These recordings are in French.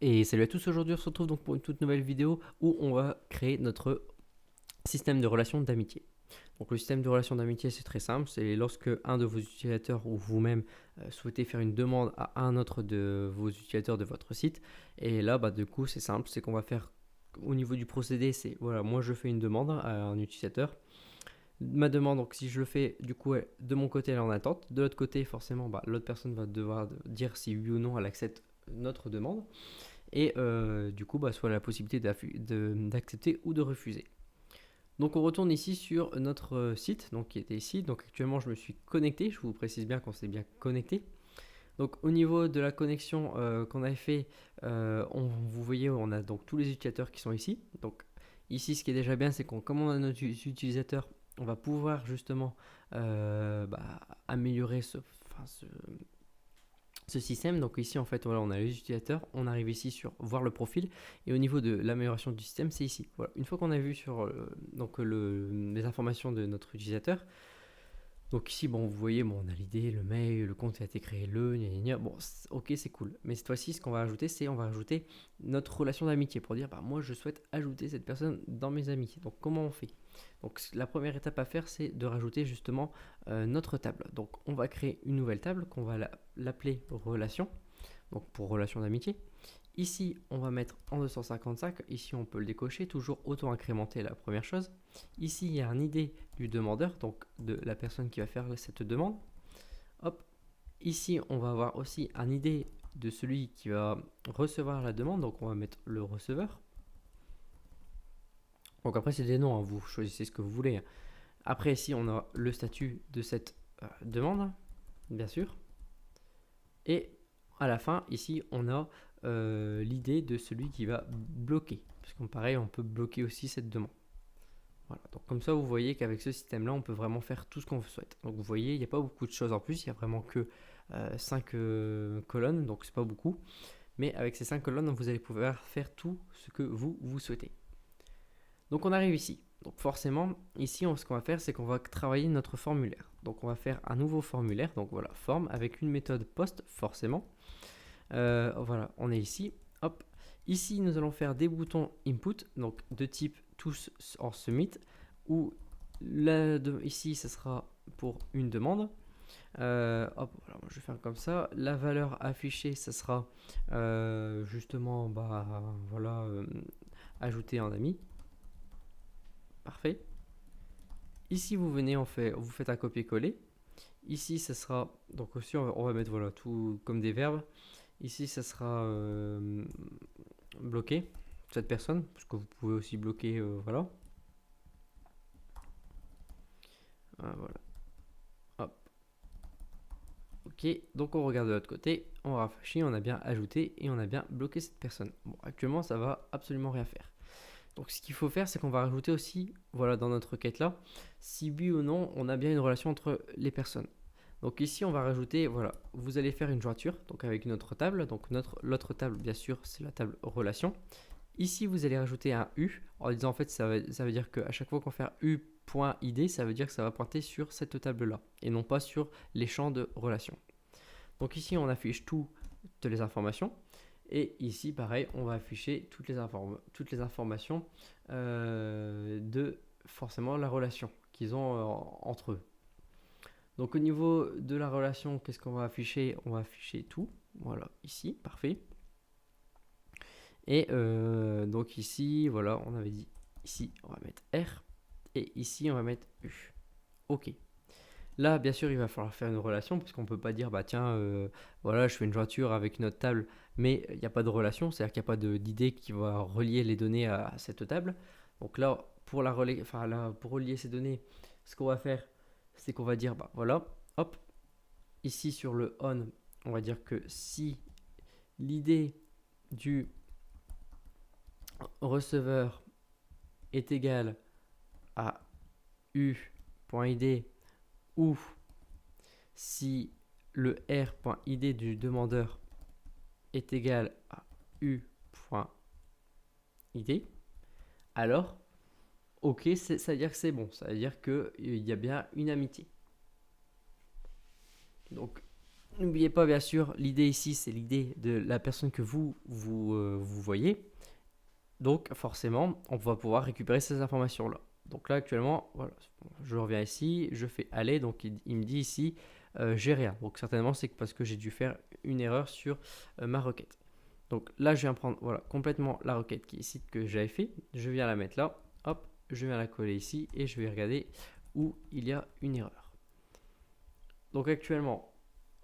Et salut à tous, aujourd'hui on se retrouve donc pour une toute nouvelle vidéo où on va créer notre système de relations d'amitié. Donc le système de relations d'amitié c'est très simple, c'est lorsque un de vos utilisateurs ou vous-même souhaitez faire une demande à un autre de vos utilisateurs de votre site. Et là du coup c'est simple, c'est qu'on va faire au niveau du procédé, c'est voilà, moi je fais une demande à un utilisateur. Ma demande, donc si je le fais, du coup, de mon côté, elle est en attente. De l'autre côté, forcément, l'autre personne va devoir dire si oui ou non elle accepte notre demande. Et du coup, soit la possibilité d'accepter ou de refuser. Donc on retourne ici sur notre site, donc qui était ici. Donc actuellement, je me suis connecté. Je vous précise bien qu'on s'est bien connecté. Donc au niveau de la connexion qu'on avait fait, vous voyez, on a donc tous les utilisateurs qui sont ici. Donc ici, ce qui est déjà bien, c'est qu'on, comme on a nos utilisateurs, on va pouvoir justement améliorer ce système. Donc ici en fait voilà, on a les utilisateurs, on arrive ici sur voir le profil, et au niveau de l'amélioration du système c'est ici. Voilà. Une fois qu'on a vu sur les informations de notre utilisateur, donc ici vous voyez, on a l'idée, le mail, le compte a été créé, bon ok, c'est cool. Mais cette fois-ci, ce qu'on va ajouter, c'est on va ajouter notre relation d'amitié pour dire moi je souhaite ajouter cette personne dans mes amis. Donc comment on fait? Donc la première étape à faire, c'est de rajouter justement notre table. Donc on va créer une nouvelle table qu'on va l'appeler relation, donc pour relation d'amitié. Ici, on va mettre en 255. Ici, on peut le décocher, toujours auto-incrémenter la première chose. Ici, il y a un ID du demandeur, donc de la personne qui va faire cette demande. Hop. Ici, on va avoir aussi un ID de celui qui va recevoir la demande, donc on va mettre le receveur. Donc après, c'est des noms, hein, vous choisissez ce que vous voulez. Après, ici, on a le statut de cette demande, bien sûr. Et à la fin, ici, on a l'idée de celui qui va bloquer. Parce qu'en pareil, on peut bloquer aussi cette demande. Voilà, donc comme ça, vous voyez qu'avec ce système-là, on peut vraiment faire tout ce qu'on souhaite. Donc vous voyez, il n'y a pas beaucoup de choses en plus, il n'y a vraiment que 5 colonnes, donc c'est pas beaucoup. Mais avec ces 5 colonnes, vous allez pouvoir faire tout ce que vous souhaitez. Donc on arrive ici. Donc forcément, ici, ce qu'on va faire, c'est qu'on va travailler notre formulaire. Donc on va faire un nouveau formulaire, donc voilà, forme, avec une méthode post, forcément. Voilà, on est ici. Hop. Ici, nous allons faire des boutons input, donc de type tous en submit, ou ici, ce sera pour une demande. Hop, voilà, je vais faire comme ça. La valeur affichée, ce sera justement, voilà, ajouter un ami. Parfait. Ici, vous venez, vous faites un copier-coller. Ici, ça sera, donc aussi, on va mettre voilà, tout comme des verbes. Ici, ça sera bloqué, cette personne, parce que vous pouvez aussi bloquer, voilà. Voilà. Hop. Ok, donc on regarde de l'autre côté, on rafraîchit, on a bien ajouté et on a bien bloqué cette personne. Bon, actuellement, ça va absolument rien faire. Donc ce qu'il faut faire, c'est qu'on va rajouter aussi, voilà, dans notre requête là, si oui ou non, on a bien une relation entre les personnes. Donc ici, on va rajouter, voilà, vous allez faire une jointure, donc avec notre table. Donc l'autre table, bien sûr, c'est la table relation. Ici, vous allez rajouter un U, en disant en fait, ça veut dire qu'à chaque fois qu'on fait U.id, ça veut dire que ça va pointer sur cette table-là, et non pas sur les champs de relation. Donc ici, on affiche toutes les informations. Et ici, pareil, on va afficher toutes les informations de forcément la relation qu'ils ont entre eux. Donc au niveau de la relation, qu'est-ce qu'on va afficher? On va afficher tout. Voilà, ici, parfait. Et donc ici, voilà, on avait dit, ici, on va mettre R. Et ici, on va mettre U. OK. Là, bien sûr, il va falloir faire une relation, parce qu'on ne peut pas dire, tiens, voilà, je fais une jointure avec une autre table, mais il n'y a pas de relation, c'est-à-dire qu'il n'y a pas d'idée qui va relier les données à cette table. Donc là, pour relier ces données, ce qu'on va faire, c'est qu'on va dire, voilà, hop, ici sur le on, on va dire que si l'idée du receveur est égale à u.id, ou si le r.id du demandeur est égal à u.id, alors ok, ça veut dire que c'est bon, ça veut dire qu'il y a bien une amitié. Donc N'oubliez pas, bien sûr, l'idée ici, c'est l'idée de la personne que vous voyez. Donc, forcément, on va pouvoir récupérer ces informations-là. Donc là, actuellement, voilà, je reviens ici, je fais aller. Donc, il me dit ici, j'ai rien. Donc, certainement, c'est parce que j'ai dû faire une erreur sur ma requête. Donc là, je viens prendre voilà, complètement la requête qui est ici que j'avais fait. Je viens la mettre là. Hop, je viens la coller ici et je vais regarder où il y a une erreur. Donc actuellement,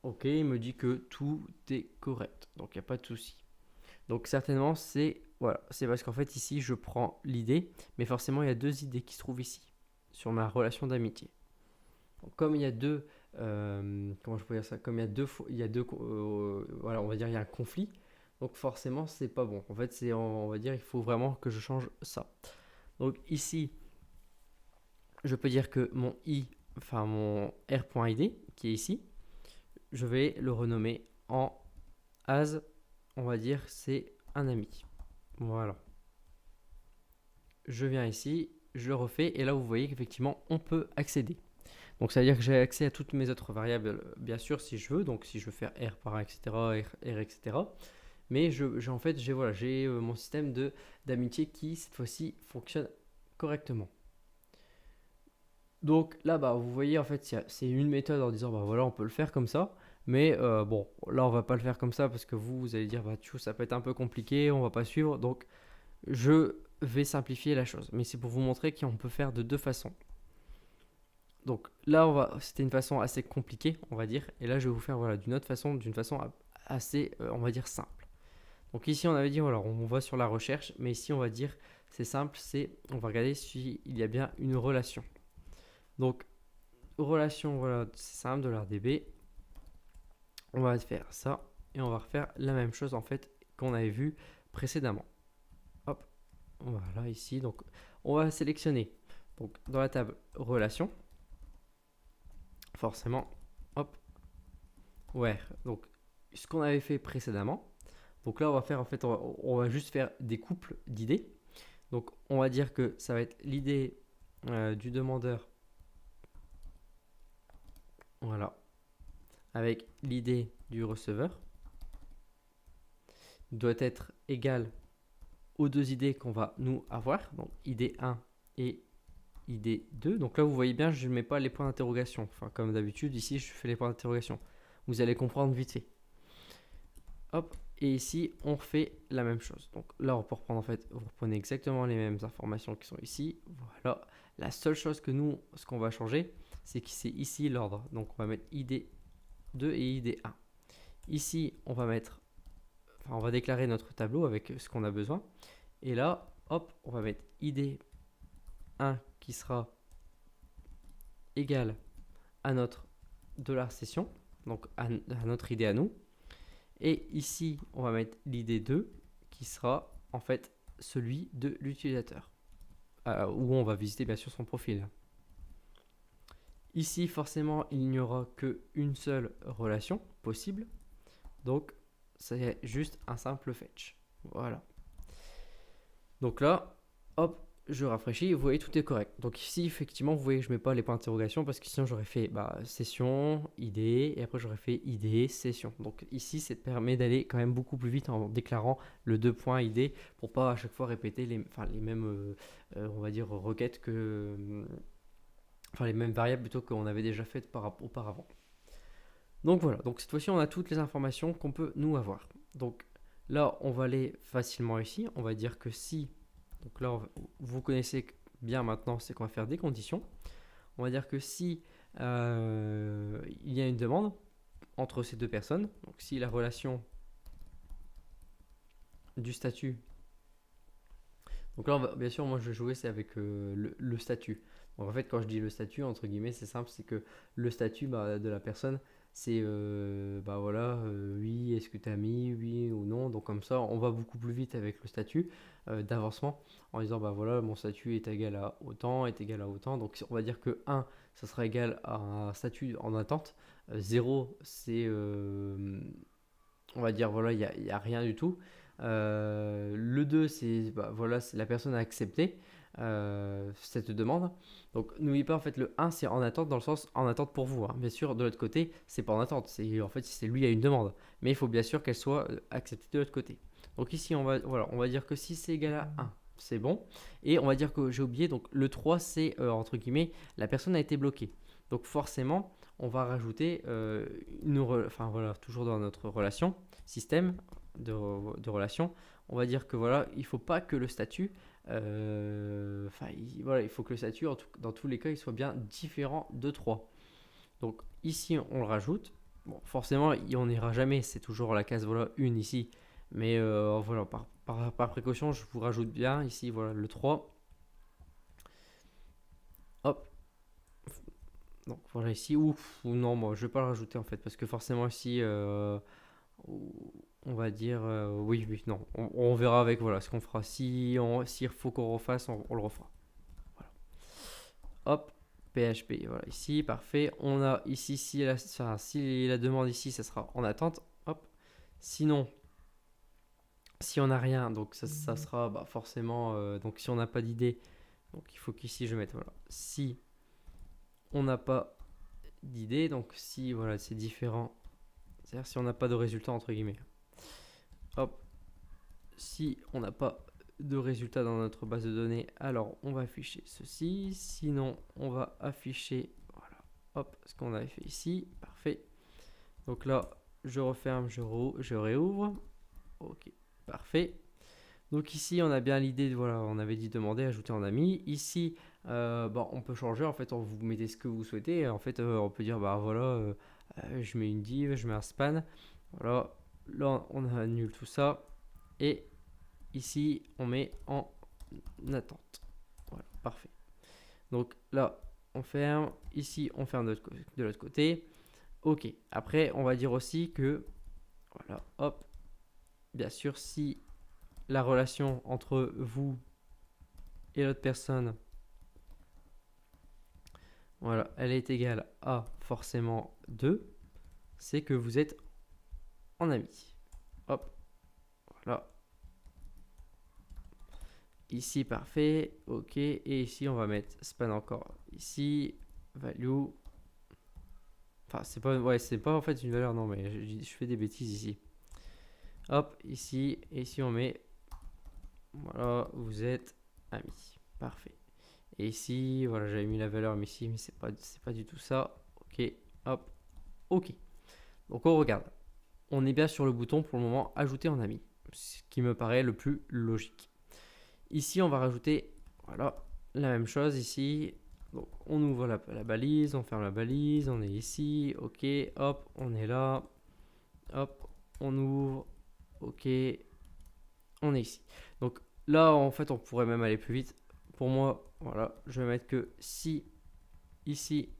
ok, il me dit que tout est correct. Donc il n'y a pas de souci. Donc certainement, c'est voilà, c'est parce qu'en fait ici, je prends l'idée, mais forcément, il y a deux idées qui se trouvent ici sur ma relation d'amitié. Donc, comme il y a deux, comment je peux dire ça? Comme il y a deux, voilà, on va dire il y a un conflit. Donc forcément, c'est pas bon. En fait, on va dire, il faut vraiment que je change ça. Donc ici, je peux dire que mon i, enfin mon r.id qui est ici, je vais le renommer en as, on va dire c'est un ami. Voilà. Je viens ici, je le refais et là vous voyez qu'effectivement on peut accéder. Donc ça veut dire que j'ai accès à toutes mes autres variables, bien sûr si je veux. Donc si je veux faire r par 1, etc., r, etc. Mais en fait j'ai voilà, mon système d'amitié qui cette fois-ci fonctionne correctement. Donc là, bah, vous voyez, en fait, c'est une méthode en disant, bah voilà, on peut le faire comme ça. Mais bon, là, on va pas le faire comme ça parce que vous allez dire, bah tu vois, ça peut être un peu compliqué, on va pas suivre. Donc, je vais simplifier la chose. Mais c'est pour vous montrer qu'on peut faire de deux façons. Donc là, c'était une façon assez compliquée, on va dire. Et là, je vais vous faire voilà, d'une autre façon, d'une façon assez, on va dire, simple. Donc ici, on avait dit, voilà, on va sur la recherche. Mais ici, on va dire, c'est simple, on va regarder s'il y a bien une relation. Donc, relation, voilà, c'est simple, de l'RDB. On va faire ça et on va refaire la même chose en fait qu'on avait vu précédemment. Hop, voilà ici. Donc, on va sélectionner donc dans la table relation, forcément. Hop, ouais. Donc, ce qu'on avait fait précédemment. Donc là, on va faire en fait, on va juste faire des couples d'idées. Donc, on va dire que ça va être l'idée du demandeur. Voilà, avec l'idée du receveur doit être égale aux deux idées qu'on va nous avoir, donc idée 1 et idée 2. Donc là, vous voyez bien, je ne mets pas les points d'interrogation. Enfin, comme d'habitude, ici, je fais les points d'interrogation. Vous allez comprendre vite fait. Hop, et ici, on refait la même chose. Donc là, on peut reprendre, en fait, vous reprenez exactement les mêmes informations qui sont ici. Voilà. La seule chose que nous, ce qu'on va changer, c'est que c'est ici l'ordre. Donc on va mettre ID 2 et ID 1. Ici, on va déclarer notre tableau avec ce qu'on a besoin. Et là, hop, on va mettre ID 1 qui sera égal à notre $session, donc à notre idée à nous. Et ici, on va mettre l'idée 2 qui sera en fait celui de l'utilisateur, où on va visiter bien sûr son profil. Ici, forcément, il n'y aura qu'une seule relation possible. Donc, c'est juste un simple fetch. Voilà. Donc là, hop, je rafraîchis, vous voyez, tout est correct. Donc ici, effectivement, vous voyez que je ne mets pas les points d'interrogation parce que sinon j'aurais fait session, ID, et après j'aurais fait ID, session. Donc ici, ça permet d'aller quand même beaucoup plus vite en déclarant le 2 points ID pour pas à chaque fois répéter les mêmes, on va dire, requêtes les mêmes variables plutôt qu'on avait déjà faites auparavant. Donc voilà, donc cette fois-ci, on a toutes les informations qu'on peut nous avoir. Donc là, on va aller facilement ici. On va dire que si, donc là, vous connaissez bien maintenant, c'est qu'on va faire des conditions. On va dire que si il y a une demande entre ces deux personnes, donc si la relation du statut, donc là, bien sûr, moi je vais jouer, c'est avec le statut. Donc en fait, quand je dis le statut, entre guillemets, c'est simple, c'est que le statut de la personne, c'est oui, est-ce que tu as mis, oui ou non. Donc comme ça, on va beaucoup plus vite avec le statut d'avancement en disant voilà, mon statut est égal à autant, est égal à autant. Donc on va dire que 1, ça sera égal à un statut en attente. 0, c'est on va dire voilà, il n'y a rien du tout. Le 2, c'est voilà, la personne a accepté. cette demande. Donc n'oubliez pas, en fait, le 1 c'est en attente, dans le sens en attente pour vous, hein. Bien sûr, de l'autre côté, c'est pas en attente, c'est en fait c'est lui qui a une demande, mais il faut bien sûr qu'elle soit acceptée de l'autre côté. Donc ici on va dire que si c'est égal à 1, c'est bon. Et on va dire que j'ai oublié, donc le 3 c'est entre guillemets la personne a été bloquée. Donc forcément on va rajouter enfin voilà, toujours dans notre relation système de relation, on va dire que voilà, il faut pas que le statut voilà, il faut que le statut dans tous les cas il soit bien différent de 3. Donc ici on le rajoute. Bon, forcément on n'ira jamais, c'est toujours la case voilà 1 ici, mais voilà, par précaution je vous rajoute bien ici voilà le 3. Hop, donc voilà ici, ou non, moi je vais pas le rajouter en fait, parce que forcément ici on va dire oui, non, on verra avec voilà ce qu'on fera. S'il faut qu'on refasse, on le refera. Voilà. Hop, PHP, voilà ici, parfait. On a ici, si la demande ici, ça sera en attente. Hop. Sinon, si on n'a rien, donc ça sera bah, forcément, donc si on n'a pas d'idée, donc il faut qu'ici je mette, voilà, si on n'a pas d'idée, donc si voilà c'est différent, c'est-à-dire si on n'a pas de résultat entre guillemets. Hop, si on n'a pas de résultat dans notre base de données, alors on va afficher ceci. Sinon, on va afficher, voilà, hop, ce qu'on avait fait ici. Parfait. Donc là, je referme, je réouvre. Ok, parfait. Donc ici, on a bien l'idée, voilà, on avait dit demander, ajouter en ami. Ici, on peut changer, en fait, vous mettez ce que vous souhaitez. En fait, on peut dire, bah voilà, je mets une div, je mets un span. Voilà, là, on annule tout ça. Et ici, on met en attente. Voilà, parfait. Donc là, on ferme. Ici, on ferme de l'autre côté. Ok. Après, on va dire aussi que, voilà, hop, bien sûr, si la relation entre vous et l'autre personne, voilà, elle est égale à forcément 2, c'est que vous êtes en ami. Hop, voilà. Ici, parfait. Ok. Et ici, on va mettre span encore. Ici, value. Enfin, c'est pas en fait une valeur, non, mais je fais des bêtises ici. Hop, ici. Et ici, on met. Voilà, vous êtes amis. Parfait. Et ici, voilà, j'avais mis la valeur, mais ici, mais c'est pas du tout ça. Ok, hop, ok. Donc, on regarde. On est bien sur le bouton pour le moment ajouter en ami, ce qui me paraît le plus logique. Ici, on va rajouter, voilà, la même chose ici. Donc, on ouvre la balise, on ferme la balise, on est ici, ok, hop, on est là, hop, on ouvre, ok, on est ici. Donc là, en fait, on pourrait même aller plus vite. Pour moi, voilà, je vais mettre que si ici,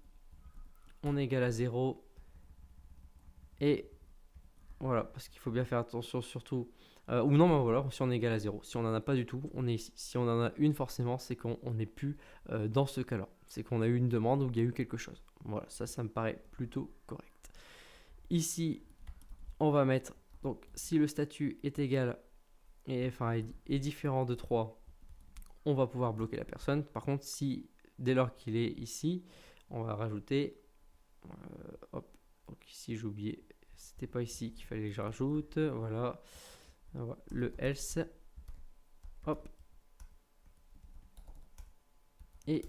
on est égal à 0, et voilà, parce qu'il faut bien faire attention surtout. Ou non, ben voilà, si on est égal à 0. Si on n'en a pas du tout, on est ici. Si on en a une, forcément, c'est qu'on n'est plus dans ce cas-là. C'est qu'on a eu une demande ou il y a eu quelque chose. Voilà, ça me paraît plutôt correct. Ici, on va mettre, donc si le statut est égal, est différent de 3, on va pouvoir bloquer la personne. Par contre, si dès lors qu'il est ici, on va rajouter, hop, donc ici j'ai oublié, c'était pas ici qu'il fallait que je rajoute, voilà, le else, hop, et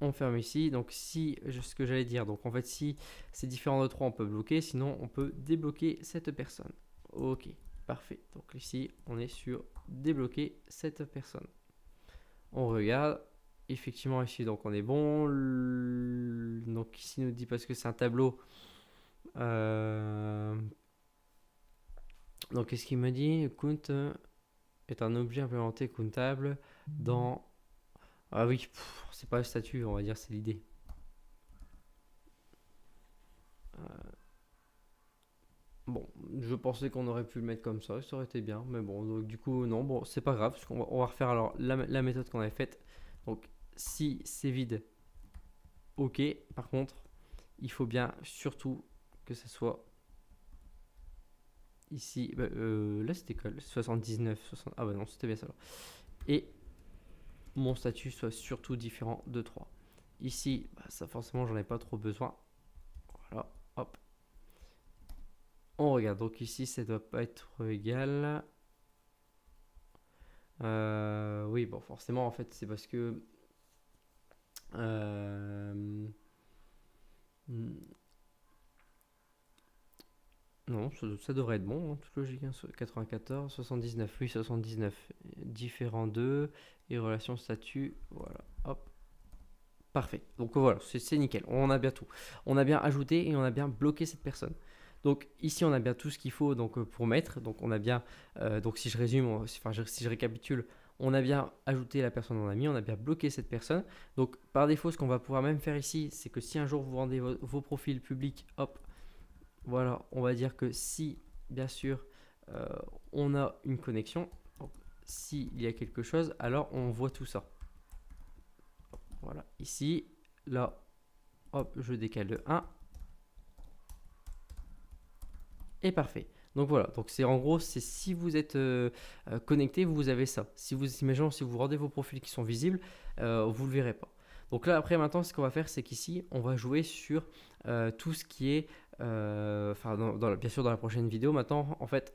on ferme ici. Donc si, ce que j'allais dire, donc en fait si c'est différent de 3, on peut bloquer, sinon on peut débloquer cette personne. Ok, parfait. Donc ici on est sur débloquer cette personne. On regarde, effectivement ici donc on est bon. Donc ici nous dit, parce que c'est un tableau, donc qu'est-ce qu'il me dit? Count est un objet implémenté countable dans... Ah oui, c'est pas le statut, on va dire c'est l'idée. Bon, je pensais qu'on aurait pu le mettre comme ça aurait été bien, mais bon, donc du coup non, bon c'est pas grave, parce on va refaire alors la méthode qu'on avait faite. Donc si c'est vide, ok, par contre il faut bien surtout que ça soit ici, là c'était quoi, 79, 60, ah bah non c'était bien ça alors. Et mon statut soit surtout différent de 3. Ici, bah, ça forcément, j'en ai pas trop besoin. Voilà, hop. On regarde, donc ici, ça doit pas être égal. Oui, bon, forcément, en fait, c'est parce que... non, ça devrait être bon, hein, toute logique. Hein, 94, 79, oui, 79. Différent 2 et relation statut, voilà, hop. Parfait. Donc voilà, c'est nickel. On a bien tout. On a bien ajouté et on a bien bloqué cette personne. Donc ici, on a bien tout ce qu'il faut donc, pour mettre. Donc on a bien, donc si je résume, si je récapitule, on a bien ajouté la personne en ami, on a bien bloqué cette personne. Donc par défaut, ce qu'on va pouvoir même faire ici, c'est que si un jour vous rendez vos profils publics, hop, voilà, on va dire que si, bien sûr, on a une connexion, s'il y a quelque chose, alors on voit tout ça. Voilà, ici, là, hop, je décale de 1. Et parfait. Donc voilà, donc c'est en gros, c'est si vous êtes connecté, vous avez ça. Si vous imaginez, si vous rendez vos profils qui sont visibles, vous le verrez pas. Donc là, après, maintenant, ce qu'on va faire, c'est qu'ici, on va jouer sur tout ce qui est, bien sûr, dans la prochaine vidéo. Maintenant, en fait,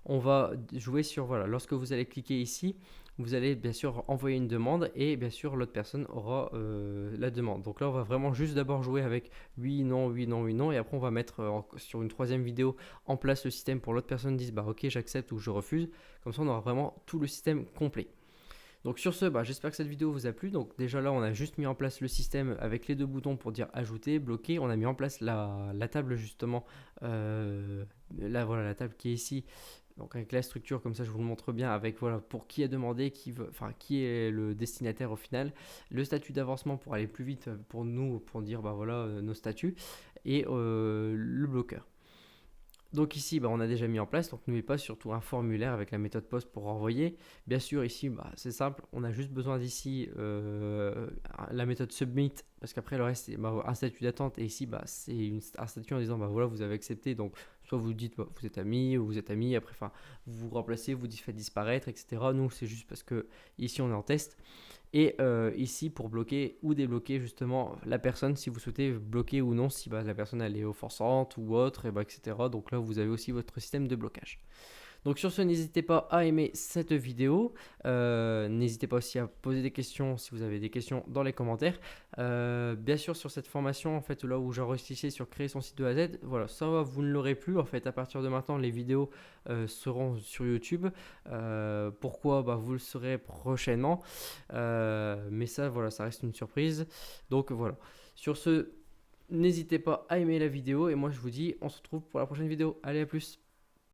on va jouer sur, voilà, lorsque vous allez cliquer ici, vous allez bien sûr envoyer une demande et bien sûr l'autre personne aura la demande. Donc là, on va vraiment juste d'abord jouer avec oui, non, oui, non, oui, non, et après on va mettre sur une troisième vidéo en place le système pour l'autre personne dise bah ok, j'accepte ou je refuse. Comme ça, on aura vraiment tout le système complet. Donc sur ce, bah, j'espère que cette vidéo vous a plu. Donc déjà là, on a juste mis en place le système avec les deux boutons pour dire ajouter, bloquer. On a mis en place la table justement, là voilà la table qui est ici. Donc avec la structure, comme ça je vous le montre bien, avec voilà pour qui a demandé, qui est le destinataire au final, le statut d'avancement pour aller plus vite pour nous, pour dire bah voilà nos statuts, et le bloqueur. Donc ici, bah, on a déjà mis en place, donc n'oubliez pas surtout un formulaire avec la méthode POST pour envoyer. Bien sûr, ici, bah, c'est simple, on a juste besoin d'ici la méthode Submit, parce qu'après le reste, c'est bah, un statut d'attente, et ici, bah, c'est un statut en disant, bah, voilà, vous avez accepté, donc soit vous dites, bah, vous êtes amis, ou vous êtes amis, après, vous vous remplacez, vous faites disparaître, etc. Nous, c'est juste parce que ici, on est en test. Et ici, pour bloquer ou débloquer justement la personne, si vous souhaitez bloquer ou non, si bah, la personne elle est offensante ou autre, et bah, etc. Donc là, vous avez aussi votre système de blocage. Donc sur ce, n'hésitez pas à aimer cette vidéo. N'hésitez pas aussi à poser des questions si vous avez des questions dans les commentaires. Bien sûr, sur cette formation, en fait, là où j'enregistrais sur créer son site de A à Z, voilà, ça vous ne l'aurez plus. En fait, à partir de maintenant, les vidéos seront sur YouTube. Pourquoi bah, vous le saurez prochainement. Mais ça, voilà, ça reste une surprise. Donc voilà. Sur ce, n'hésitez pas à aimer la vidéo. Et moi, je vous dis, on se retrouve pour la prochaine vidéo. Allez, à plus.